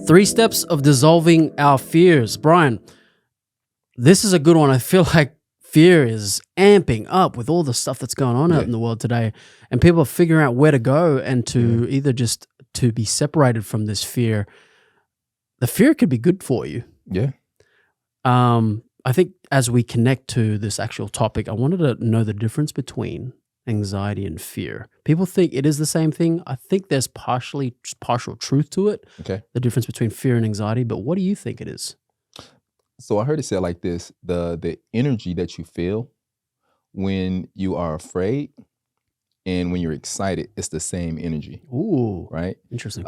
3 steps of dissolving our fears. Brian, this is a good one. I feel like fear is amping up with all the stuff that's going on out in the world today. And people are figuring out where to go and to either just to be separated from this fear. The fear could be good for you. Yeah. I think as we connect to this actual topic, I wanted to know the difference between anxiety and fear. People think it is the same thing. I think there's partial truth to it. Okay. The difference between fear and anxiety. But what do you think it is? So I heard it said like this: the energy that you feel when you are afraid and when you're excited, it's the same energy. Ooh, right? Interesting.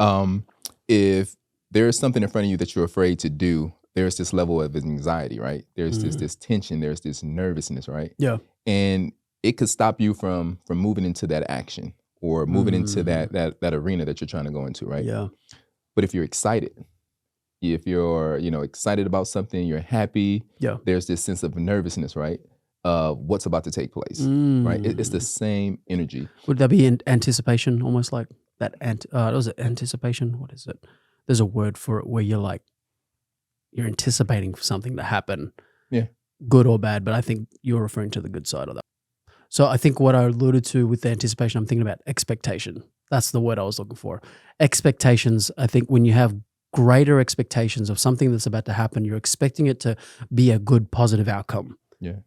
If there is something in front of you that you're afraid to do, there's this level of anxiety, right? There's this tension, there's this nervousness, right? Yeah. And it could stop you from moving into that action or moving into that arena that you're trying to go into, right? Yeah. But if you're excited, if you're, excited about something, you're happy, there's this sense of nervousness, right? What's about to take place, right? It's the same energy. Would that be anticipation, almost like that? Was it anticipation? What is it? There's a word for it where you're anticipating for something to happen, good or bad, but I think you're referring to the good side of that. So I think what I alluded to with the anticipation, I'm thinking about expectation. That's the word I was looking for. Expectations, I think when you have greater expectations of something that's about to happen, you're expecting it to be a good, positive outcome. Yeah.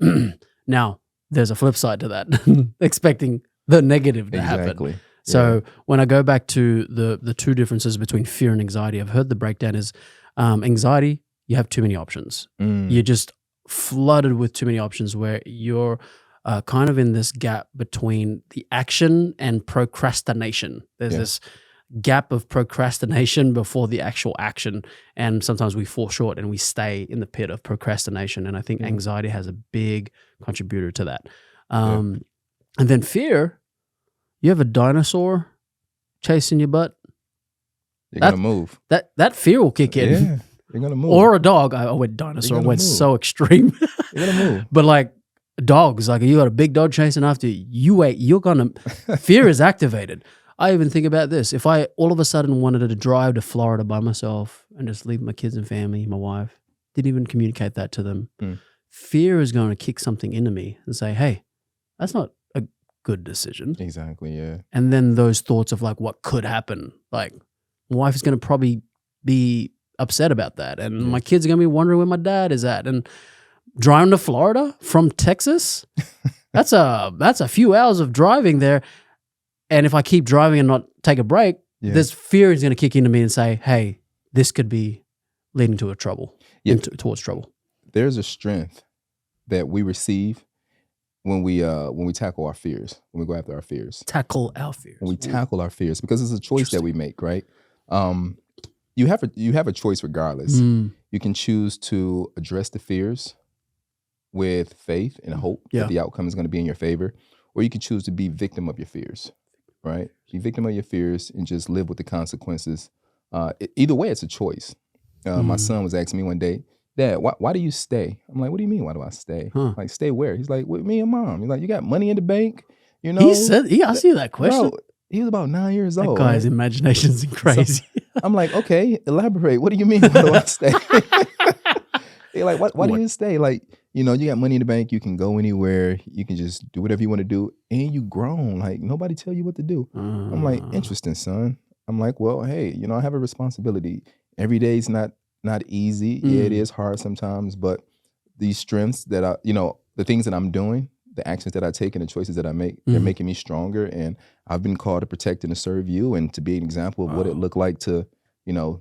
Now, there's a flip side to that, expecting the negative to happen. So when I go back to the two differences between fear and anxiety, I've heard the breakdown is anxiety, you have too many options. You're just flooded with too many options where you're kind of in this gap between the action and procrastination. There's this gap of procrastination before the actual action. And sometimes we fall short and we stay in the pit of procrastination. And I think anxiety has a big contributor to that. And then fear, you have a dinosaur chasing your butt. You're going to move. That fear will kick in. Yeah, you're going to move. Or a dog. I went dinosaur. I went so extreme. You're going to move. But like dogs, like you got a big dog chasing after you, you're going to, fear is activated. I even think about this. If I all of a sudden wanted to drive to Florida by myself and just leave my kids and family, my wife, didn't even communicate that to them, fear is going to kick something into me and say, hey, that's not a good decision. Exactly, yeah. And then those thoughts of like what could happen, like my wife is going to probably be upset about that. And my kids are going to be wondering where my dad is at. And driving to Florida from Texas, that's a few hours of driving there. And if I keep driving and not take a break, this fear is going to kick into me and say, hey, this could be leading to towards trouble. There's a strength that we receive when we tackle our fears, when we go after our fears. Tackle our fears. When we tackle our fears, because it's a choice that we make, right? You have a choice regardless. You can choose to address the fears with faith and hope that the outcome is going to be in your favor, or you can choose to be victim of your fears. Right? Be victim of your fears and just live with the consequences. Either way, it's a choice. My son was asking me one day, Dad, why do you stay? I'm like, what do you mean, why do I stay? Like, stay where? He's like, with me and Mom. He's like, you got money in the bank? He said, I see that question. Bro, he was about 9 years old. That guy's imagination's crazy. So, I'm like, okay, elaborate. What do you mean, why do I stay? They're like, why do you stay? Like, you got money in the bank. You can go anywhere. You can just do whatever you want to do. And you grown. Like, nobody tell you what to do. I'm like, interesting, son. I'm like, well, hey, I have a responsibility. Every day's not easy. Yeah, it is hard sometimes. But these strengths that the things that I'm doing, the actions that I take and the choices that I make, they're making me stronger. And I've been called to protect and to serve you and to be an example of what it looked like to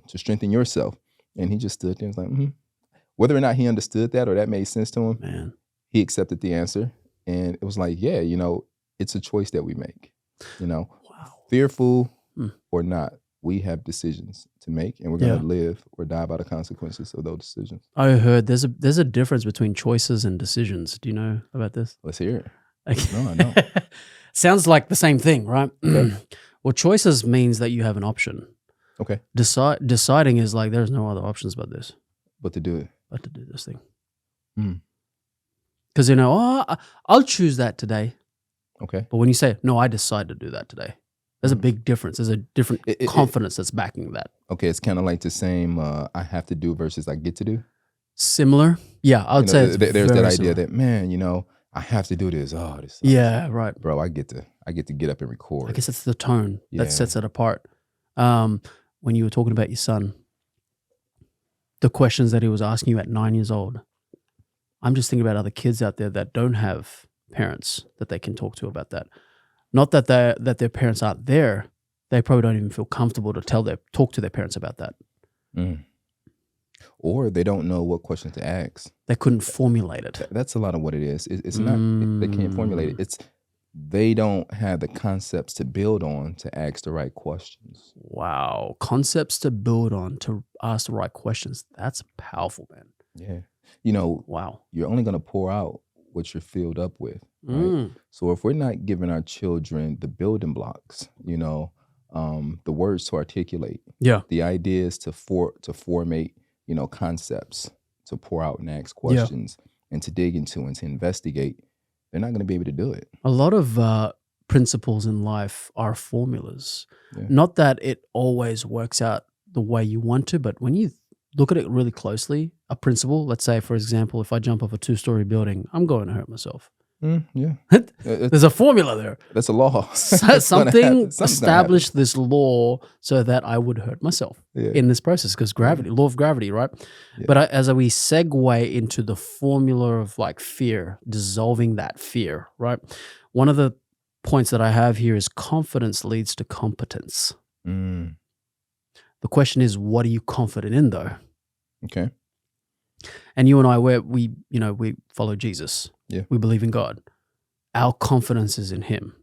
strengthen yourself. And he just stood there and was like, Whether or not he understood that or that made sense to him, he accepted the answer. And it was like, it's a choice that we make. Fearful or not, we have decisions to make, and we're going to live or die by the consequences of those decisions. I heard there's a difference between choices and decisions. Do you know about this? Let's hear it. Okay. No, I don't. Sounds like the same thing, right? Okay. Well, choices means that you have an option. Okay. Deciding is like there's no other options but this. But to do it. But to do this thing. Because I'll choose that today. Okay. But when you say, no, I decide to do that today. There's a big difference. There's a different confidence that's backing that. Okay, it's kind of like the same I have to do versus I get to do. Similar. Yeah, I would say there's that idea that, man, I have to do this. Oh, this sucks. Yeah, right. Bro, I get to get up and record. I guess it's the tone that sets it apart. When you were talking about your son, the questions that he was asking you at 9 years old, I'm just thinking about other kids out there that don't have parents that they can talk to about that. Not that their parents aren't there. They probably don't even feel comfortable to talk to their parents about that. Mm. Or they don't know what questions to ask. They couldn't formulate it. That's a lot of what it is. It's not they can't formulate it. It's they don't have the concepts to build on to ask the right questions. Wow. Concepts to build on to ask the right questions. That's powerful, man. Yeah. Wow. You're only going to pour out what you're filled up with. Right? So if we're not giving our children the building blocks, the words to articulate, the ideas to formate, concepts to pour out and ask questions and to dig into and to investigate, they're not going to be able to do it. A lot of principles in life are formulas. Yeah. Not that it always works out the way you want to, but when you look at it really closely, a principle, let's say, for example, if I jump off a 2-story building, I'm going to hurt myself. Yeah. There's a formula there. That's a law. Something established this law so that I would hurt myself in this process because law of gravity, right? Yeah. But as we segue into the formula of like fear, dissolving that fear, right? One of the points that I have here is confidence leads to competence. The question is, what are you confident in though? Okay. And you and I, we follow Jesus. Yeah. We believe in God. Our confidence is in Him.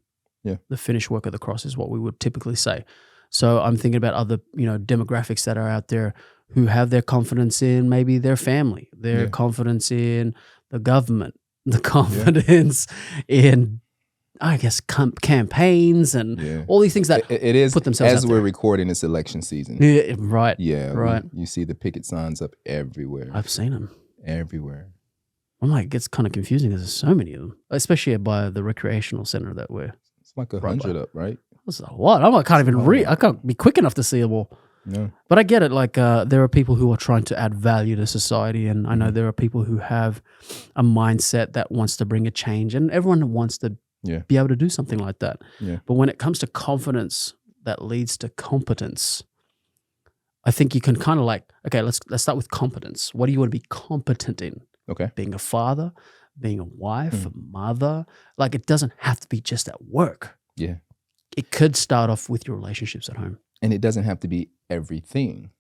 Yeah. The finished work of the cross is what we would typically say. So I'm thinking about other, demographics that are out there who have their confidence in maybe their family, their confidence in the government, the confidence in, I guess, campaigns and all these things that it is, put themselves as out we're there. Recording, it's election season. Yeah, right. Yeah, right. You see the picket signs up everywhere. I've seen them. Everywhere. I'm like, it gets kind of confusing because there's so many of them, especially by the recreational center that we're. It's like 100 up, right? That's a lot. I can't even read. I can't be quick enough to see them all. No. But I get it. Like there are people who are trying to add value to society, and I know there are people who have a mindset that wants to bring a change, and everyone wants to be able to do something like that. Yeah. But when it comes to confidence that leads to competence, I think you can kind of like, okay, let's start with competence. What do you want to be competent in? Okay. Being a father, being a wife, a mother. Like it doesn't have to be just at work. Yeah. It could start off with your relationships at home. And it doesn't have to be everything,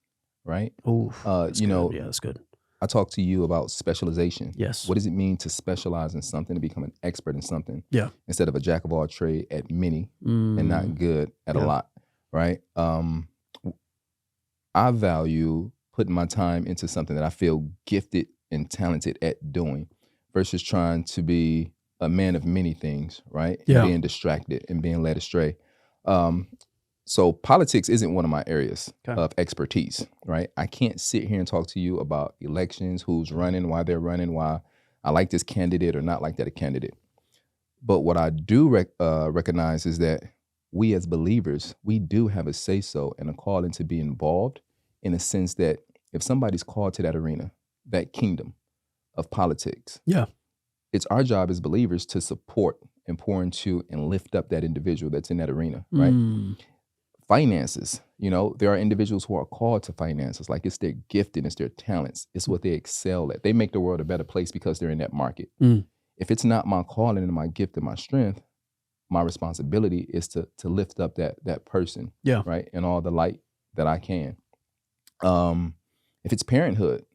right? Oh, yeah, that's good. I talked to you about specialization. Yes. What does it mean to specialize in something, to become an expert in something? Yeah. Instead of a jack of all trade at many and not good at a lot, right? I value putting my time into something that I feel gifted and talented at doing versus trying to be a man of many things, right? Yeah. And being distracted and being led astray. So politics isn't one of my areas of expertise, right? I can't sit here and talk to you about elections, who's running, why they're running, why I like this candidate or not like that candidate. But what I do recognize is that we as believers, we do have a say-so and a calling to be involved in a sense that if somebody's called to that arena, that kingdom of politics, it's our job as believers to support and pour into and lift up that individual that's in that arena, right? Finances, there are individuals who are called to finances, like it's their gifting, it's their talents, it's what they excel at. They make the world a better place because they're in that market. If it's not my calling and my gift and my strength, my responsibility is to lift up that person, right, in all the light that I can. If it's parenthood,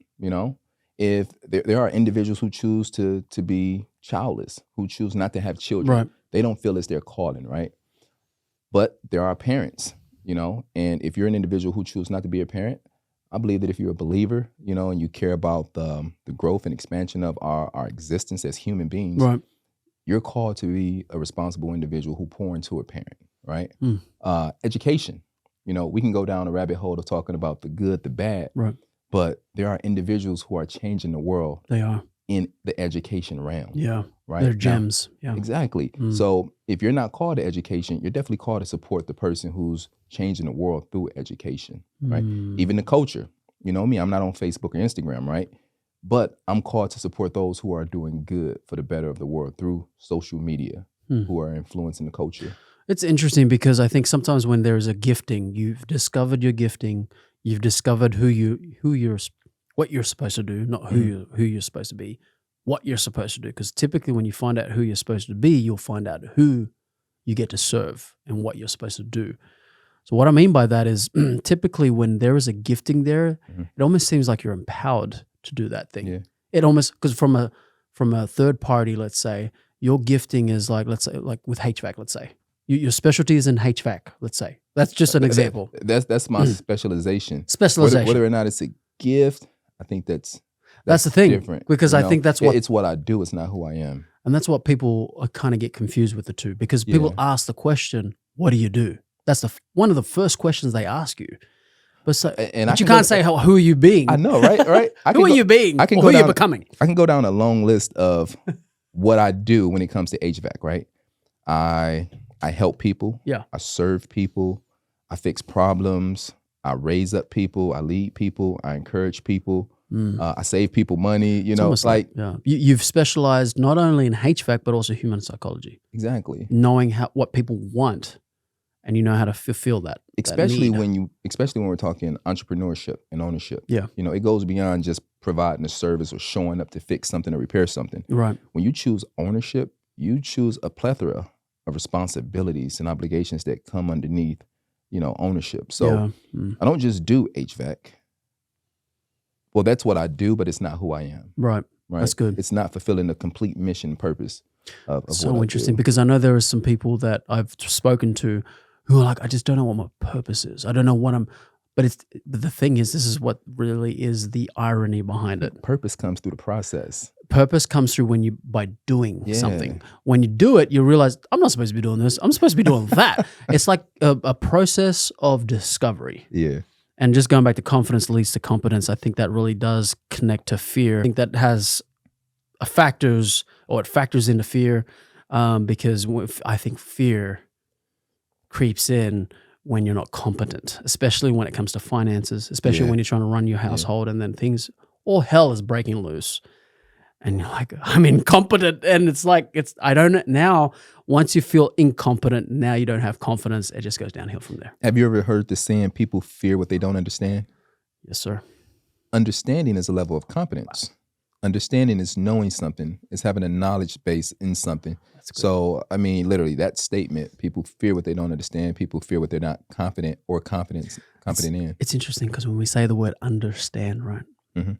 if there are individuals who choose to be childless, who choose not to have children, right. They don't feel it's their calling, right? But there are parents, and if you're an individual who chooses not to be a parent, I believe that if you're a believer, and you care about the growth and expansion of our existence as human beings, right. You're called to be a responsible individual who pour into a parent, right? Education, we can go down a rabbit hole of talking about the good, the bad, right. But there are individuals who are changing the world. They are. In the education realm. Yeah. right? They're gems. Yeah. Exactly. So if you're not called to education, you're definitely called to support the person who's changing the world through education, right? Even the culture. You know me, I'm not on Facebook or Instagram, right? But I'm called to support those who are doing good for the better of the world through social media, who are influencing the culture. It's interesting because I think sometimes when there's a gifting, you've discovered your gifting, you've discovered what you're supposed to do, not who you're supposed to be, what you're supposed to do. Because typically when you find out who you're supposed to be, you'll find out who you get to serve and what you're supposed to do. So what I mean by that is typically when there is a gifting there, it almost seems like you're empowered to do that thing. Yeah. It almost, because from a third party, let's say, your gifting is like, let's say, like with HVAC, let's say. Your specialty is in HVAC, let's say. That's just an example. That's my specialization. Specialization. Whether or not it's a gift, I think that's the thing. Different. Because I think that's what... It's what I do. It's not who I am. And that's what people kind of get confused with the two. Because people ask the question, what do you do? That's one of the first questions they ask you. But you can't say, who are you being? I know, right? Who are you being? Who are you becoming? I can go down a long list of what I do when it comes to HVAC, right? I help people. Yeah. I serve people. I fix problems. I raise up people. I lead people. I encourage people. I save people money. You know, it's like you've specialized not only in HVAC but also human psychology. Exactly. Knowing what people want, and you know how to fulfill that. Especially when we're talking entrepreneurship and ownership. Yeah. You know, it goes beyond just providing a service or showing up to fix something or repair something. Right. When you choose ownership, you choose a plethora of responsibilities and obligations that come underneath, you know, ownership. So I don't just do HVAC. Well, that's what I do, but it's not who I am. Right. That's good. It's not fulfilling the complete mission and purpose of so what interesting I do. Because I know there are some people that I've spoken to who are like, I just don't know what my purpose is. I don't know what but the thing is, this is what really is the irony behind it. Purpose comes through the process. Purpose comes through by doing something. When you do it, you realize, I'm not supposed to be doing this. I'm supposed to be doing that. It's like a process of discovery. Yeah. And just going back to confidence leads to competence, I think that really does connect to fear. I think that has it factors into fear because I think fear creeps in when you're not competent, especially when it comes to finances, especially when you're trying to run your household and then all hell is breaking loose. And you're like, I'm incompetent. And it's like, I don't know. Now, once you feel incompetent, now you don't have confidence. It just goes downhill from there. Have you ever heard the saying, people fear what they don't understand? Yes, sir. Understanding is a level of competence. Understanding is knowing something, is having a knowledge base in something. So, I mean, literally that statement, people fear what they don't understand. People fear what they're not confident or confident in. It's interesting because when we say the word understand, right? Mm-hmm.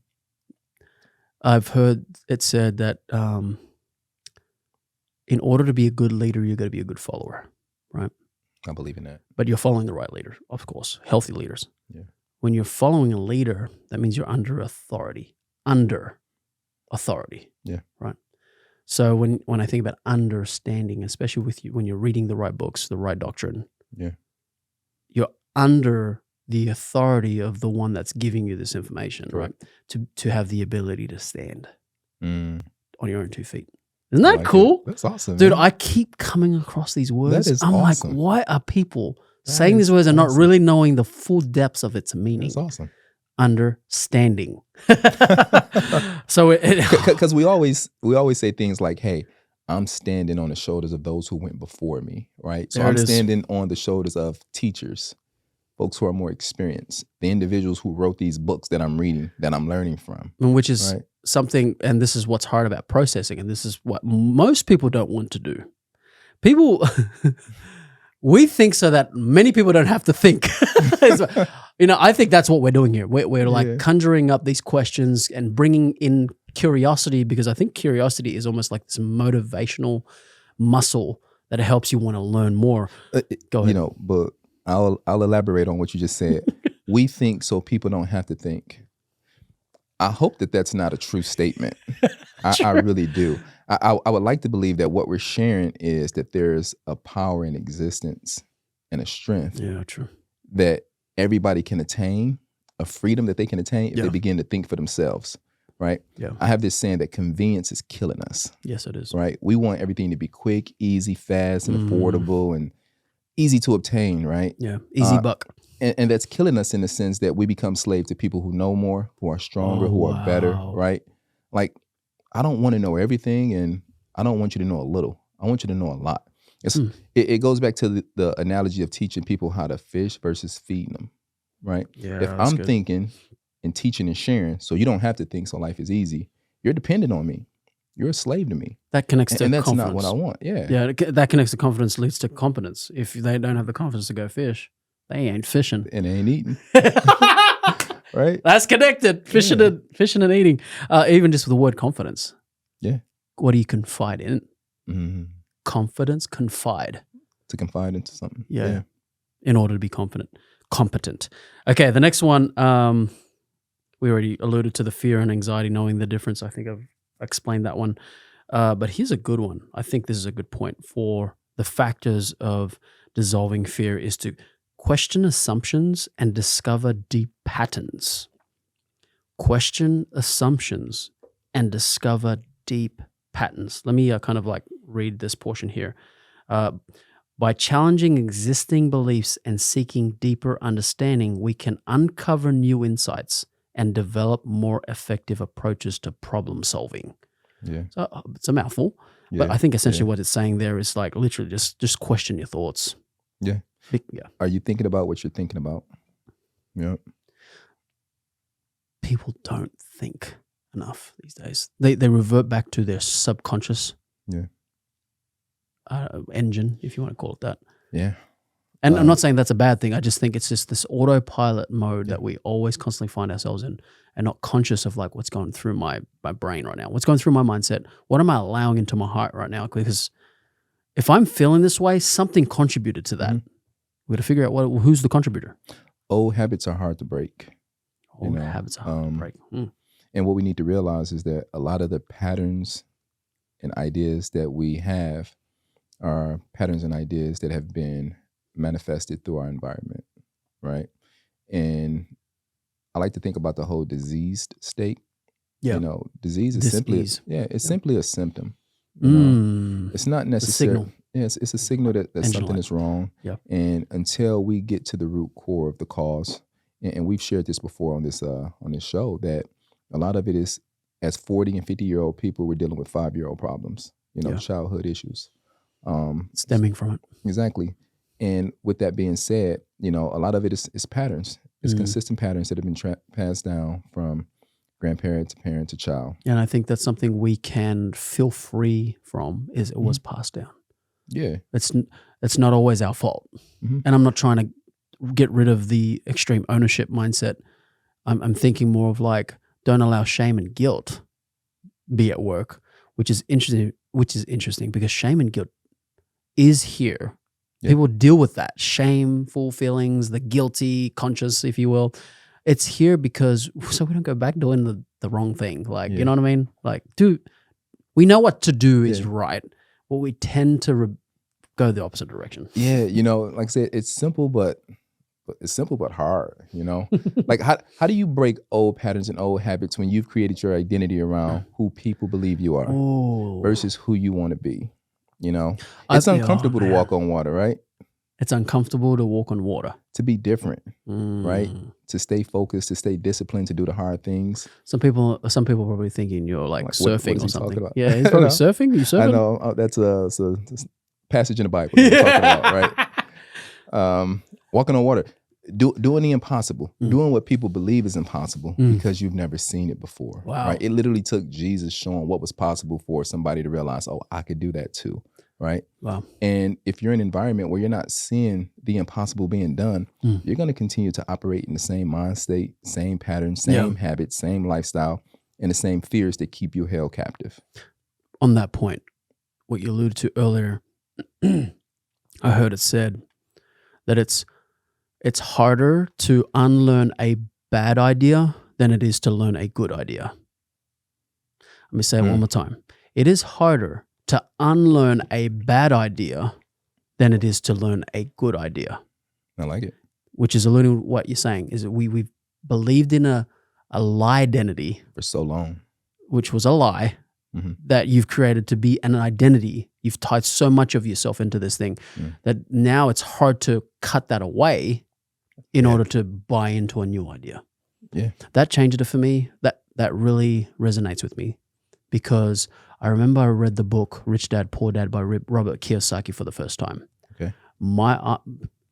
I've heard it said that in order to be a good leader, you got to be a good follower, right? I believe in that. But you're following the right leader, of course, healthy leaders. Yeah. When you're following a leader, that means you're under authority. Yeah. Right. So when I think about understanding, especially with you, when you're reading the right books, the right doctrine, you're under the authority of the one that's giving you this information, right? To have the ability to stand on your own 2 feet. Isn't that cool? That's awesome, dude. man. I keep coming across these words. That is I'm awesome. like, why are people saying these words and not really knowing the full depths of its meaning? That's awesome. Understanding. So because we always say things like, hey, I'm standing on the shoulders of those who went before me, right? So I'm standing on the shoulders of teachers, folks who are more experienced, the individuals who wrote these books that I'm reading, that I'm learning from. Which is something, and this is what's hard about processing, and this is what most people don't want to do. People, we think so that many people don't have to think. I think that's what we're doing here. We're like conjuring up these questions and bringing in curiosity, because I think curiosity is almost like this motivational muscle that helps you want to learn more. Go ahead. But I'll elaborate on what you just said. We think so people don't have to think. I hope that that's not a true statement. I really do. I would like to believe that what we're sharing is that there's a power in existence and a strength that everybody can attain, a freedom that they can attain if they begin to think for themselves, right? Yeah. I have this saying that convenience is killing us. Yes, it is. Right? We want everything to be quick, easy, fast, and affordable and easy to obtain, right? Yeah, easy buck. And that's killing us in the sense that we become slave to people who know more, who are stronger, who are better, right? Like, I don't want to know everything, and I don't want you to know a little. I want you to know a lot. It goes back to the analogy of teaching people how to fish versus feeding them, right? Yeah, if I'm thinking and teaching and sharing, so you don't have to think, so life is easy, you're dependent on me. You're a slave to me. That connects to and that's confidence. Not what I want. Yeah. Yeah, that connects to confidence, leads to competence. If they don't have the confidence to go fish, they ain't fishing. And they ain't eating. Right? That's connected. Fishing and eating. Even just with the word confidence. Yeah. What do you confide in? Mm-hmm. Confidence, confide. To confide into something. Yeah. In order to be competent. Okay, the next one, we already alluded to the fear and anxiety, knowing the difference. I think I've explained that one. But here's a good one. I think this is a good point for the factors of dissolving fear is to question assumptions and discover deep patterns. Question assumptions and discover deep patterns. Let me kind of like read this portion here. By challenging existing beliefs and seeking deeper understanding, we can uncover new insights and develop more effective approaches to problem solving. Yeah. So it's a mouthful, but I think essentially what it's saying there is like literally just question your thoughts. Yeah. Yeah. Are you thinking about what you're thinking about? Yeah. People don't think enough these days. They revert back to their subconscious engine, if you want to call it that. Yeah. And I'm not saying that's a bad thing. I just think it's just this autopilot mode that we always constantly find ourselves in and not conscious of like what's going through my brain right now. What's going through my mindset? What am I allowing into my heart right now? Because if I'm feeling this way, something contributed to that. We got to figure out who's the contributor. Old habits are hard to break. Old habits are hard to break. And what we need to realize is that a lot of the patterns and ideas that we have are patterns and ideas that have been manifested through our environment, right? And I like to think about the whole diseased state. Yeah. You know, disease is simply a symptom. You know? It's not necessarily. Yeah, it's a signal that something is wrong. Yeah. And until we get to the root core of the cause, and we've shared this before on this show, that a lot of it is, as 40 and 50-year-old people, we're dealing with 5-year-old problems, childhood issues. Stemming from it. Exactly. And with that being said, a lot of it is patterns. It's consistent patterns that have been passed down from grandparent to parent to child. And I think that's something we can feel free from, is it was passed down. Yeah. It's not always our fault. And I'm not trying to get rid of the extreme ownership mindset. I'm thinking more of like, don't allow shame and guilt be at work, which is interesting because shame and guilt is here. Yeah. People deal with that shameful feelings, the guilty conscious, if you will. It's here because so we don't go back doing the wrong thing. Like, you know what I mean? Like, we know what to do is right, but we tend to go the opposite direction. Yeah, like I said, it's simple, but hard. Like how do you break old patterns and old habits when you've created your identity around who people believe you are versus who you want to be? It's uncomfortable to walk on water, right? It's uncomfortable to walk on water. To be different, right? To stay focused, to stay disciplined, to do the hard things. Some people probably thinking you're like surfing what or something. About? Yeah, he's probably surfing. You surfing? I know. That's a passage in the Bible that we're talking about, right? Walking on water. Doing the impossible, doing what people believe is impossible because you've never seen it before. Wow. Right? It literally took Jesus showing what was possible for somebody to realize, oh, I could do that too. Right? Wow. And if you're in an environment where you're not seeing the impossible being done, you're going to continue to operate in the same mind state, same patterns, same habits, same lifestyle, and the same fears that keep you held captive. On that point, what you alluded to earlier, I heard it said that it's harder to unlearn a bad idea than it is to learn a good idea. Let me say it one more time. It is harder to unlearn a bad idea than it is to learn a good idea. I like it. Which is alluding to what you're saying, is that we've believed in a lie identity for so long. which was a lie, that you've created to be an identity. You've tied so much of yourself into this thing that now it's hard to cut that away in order to buy into a new idea. Yeah. That changed it for me. That really resonates with me, because I remember I read the book Rich Dad, Poor Dad by Robert Kiyosaki for the first time. Okay. My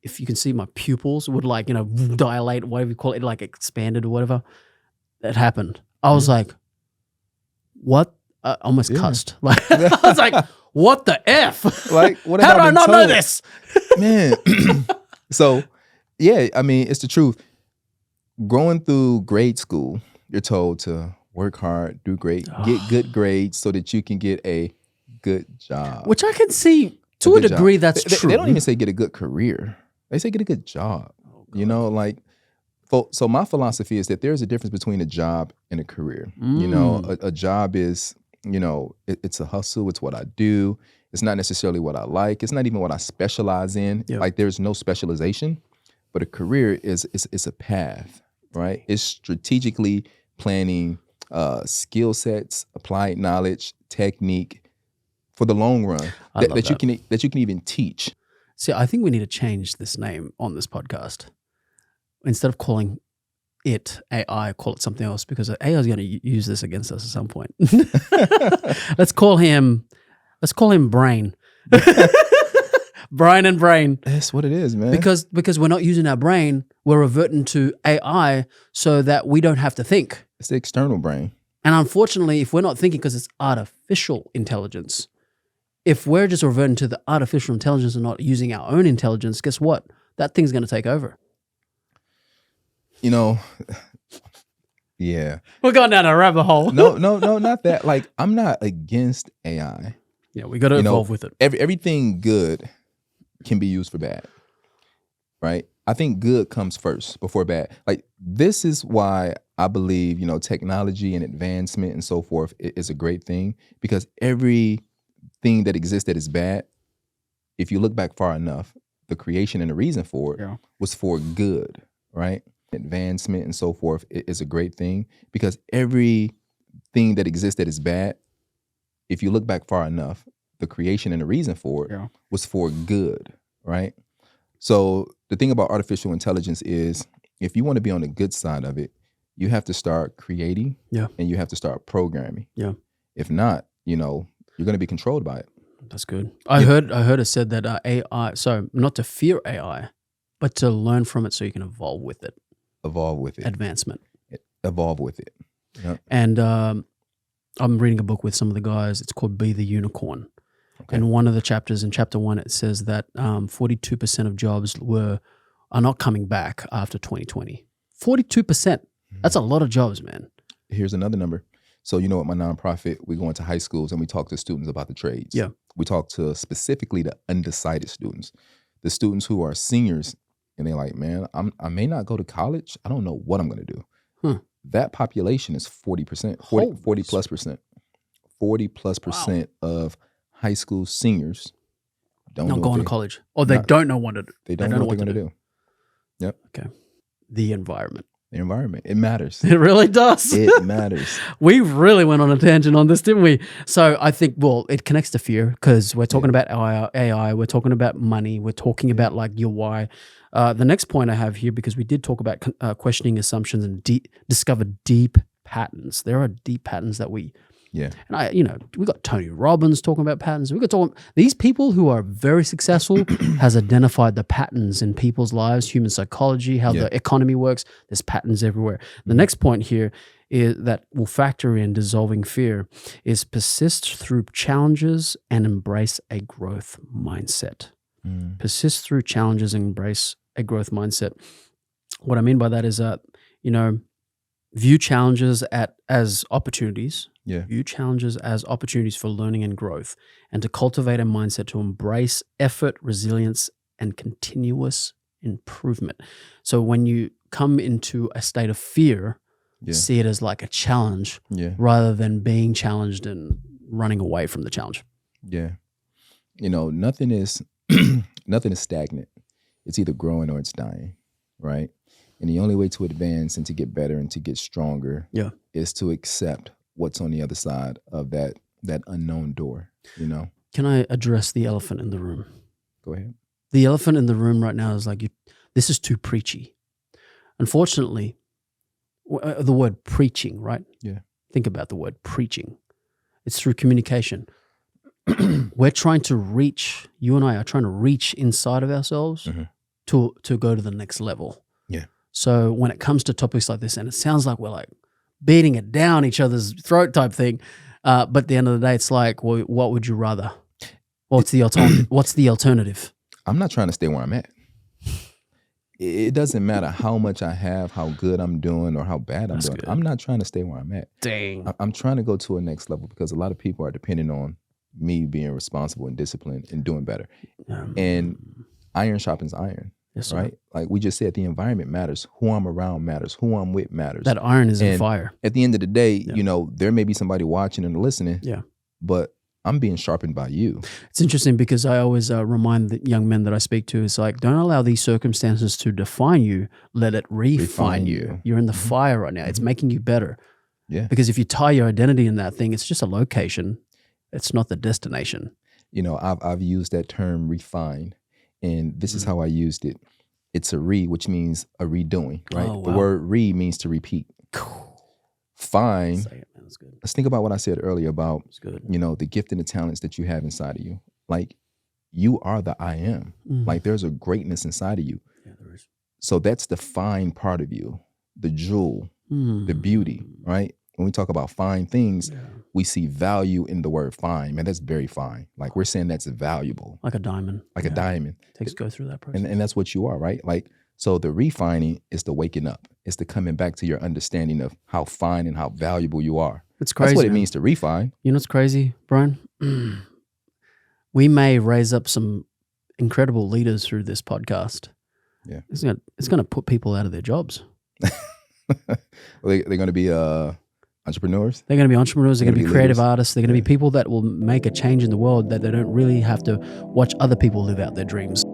if you can see, my pupils would dilate, whatever you call it, like expanded or whatever. That happened. I was like, what? I almost cussed. Like, I was like, what the F? Like, what how did I not know this? Man. So, yeah, I mean, it's the truth. Growing through grade school, you're told to work hard, do great, get good grades so that you can get a good job. Which I can see to a degree that's true. They don't even say get a good career. They say get a good job. You know, like, so my philosophy is that there's a difference between a job and a career. You know, a job is, you know, it's a hustle. It's what I do. It's not necessarily what I like. It's not even what I specialize in. Yep. Like, there's no specialization. But a career is a path, right? It's strategically planning skill sets, applied knowledge, technique for the long run that you can even teach. See, I think we need to change this name on this podcast. Instead of calling it AI, call it something else, because AI is going to use this against us at some point. Let's call him Brain. Brian and Brain. That's what it is, man. Because we're not using our brain, we're reverting to AI so that we don't have to think. It's the external brain. And unfortunately, if we're not thinking, because it's artificial intelligence, if we're just reverting to the artificial intelligence and not using our own intelligence, guess what? That thing's going to take over. You know, yeah. We're going down a rabbit hole. No, not that. Like, I'm not against AI. Yeah, we got to evolve with it. Everything good can be used for bad, right? I think good comes first before bad. Like, this is why I believe, you know, technology and advancement and so forth is a great thing, because everything that exists that is bad, if you look back far enough, the creation and the reason for it was for good, right? Advancement and so forth is a great thing, because everything that exists that is bad, if you look back far enough, the creation and the reason for it was for good, right? So the thing about artificial intelligence is, if you want to be on the good side of it, you have to start creating and you have to start programming. Yeah. If not, you know, you're going to be controlled by it. That's good. I heard it said that AI, so not to fear AI, but to learn from it so you can evolve with it. Evolve with it. Advancement. Evolve with it. Yep. And I'm reading a book with some of the guys. It's called Be the Unicorn. Okay. And one of the chapters, in chapter 1, it says that 42% of jobs are not coming back after 2020. 42%. That's a lot of jobs, man. Here's another number. So, you know, at my nonprofit, we go into high schools and we talk to students about the trades. Yeah. We talk to specifically the undecided students, the students who are seniors, and they're like, man, I may not go to college. I don't know what I'm going to do. That population is 40%, 40 plus percent. 40 plus percent of high school seniors don't go to college. Or they don't know what to do. They don't know what they're going to do. Yep. Okay. The environment. The environment. It matters. It really does. It matters. We really went on a tangent on this, didn't we? So I think, well, it connects to fear, because we're talking about AI, we're talking about money, we're talking about like your why. The next point I have here, because we did talk about questioning assumptions and discover deep patterns. There are deep patterns that we... Yeah. And we got Tony Robbins talking about patterns. These people who are very successful has identified the patterns in people's lives, human psychology, how the economy works. There's patterns everywhere. The next point here is that will factor in dissolving fear is persist through challenges and embrace a growth mindset. Persist through challenges and embrace a growth mindset. What I mean by that is that, view challenges as opportunities. Yeah. View challenges as opportunities for learning and growth, and to cultivate a mindset to embrace effort, resilience, and continuous improvement. So when you come into a state of fear, see it as like a challenge rather than being challenged and running away from the challenge. Yeah. Nothing is stagnant. It's either growing or it's dying, right? And the only way to advance and to get better and to get stronger is to accept what's on the other side of that unknown door, you know? Can I address the elephant in the room? Go ahead. The elephant in the room right now is like, this is too preachy. Unfortunately, the word preaching, right? Yeah. Think about the word preaching. It's through communication. We're trying to reach, you and I are trying to reach inside of ourselves to go to the next level. Yeah. So when it comes to topics like this, and it sounds like we're like beating it down each other's throat type thing, but at the end of the day, it's like, well, what would you rather? What's the alternative? What's the alternative? I'm not trying to stay where I'm at. It doesn't matter how much I have, how good I'm doing, or how bad I'm doing. Good. I'm not trying to stay where I'm at. Dang. I'm trying to go to a next level because a lot of people are depending on me being responsible and disciplined and doing better. And iron sharpens iron. Yes, right? Like we just said, the environment matters. Who I'm around matters. Who I'm with matters. That iron is in fire. At the end of the day, you know, there may be somebody watching and listening. Yeah. But I'm being sharpened by you. It's interesting because I always remind the young men that I speak to, it's like, don't allow these circumstances to define you. Let it refine you. You're in the fire right now. It's making you better. Yeah. Because if you tie your identity in that thing, it's just a location. It's not the destination. You know, I've used that term refine, and this is how I used it. It's a which means a redoing, right? Oh, wow. The word means to repeat. Fine. Let's think about what I said earlier about, you know, the gift and the talents that you have inside of you. Like, you are the I am. Like, there's a greatness inside of you. Yeah, there is. So that's the fine part of you, the jewel, the beauty, right? When we talk about fine things, we see value in the word fine. Man, that's very fine. Like, we're saying that's valuable. Like a diamond. Like a diamond. Takes to go through that process. And that's what you are, right? Like, so the refining is the waking up. It's the coming back to your understanding of how fine and how valuable you are. It's crazy. That's what it means to refine. You know what's crazy, Brian? We may raise up some incredible leaders through this podcast. Yeah. It's going to put people out of their jobs. They're going to be entrepreneurs. They're going to be entrepreneurs. They're going to be creative artists. They're going to be people that will make a change in the world, that they don't really have to watch other people live out their dreams.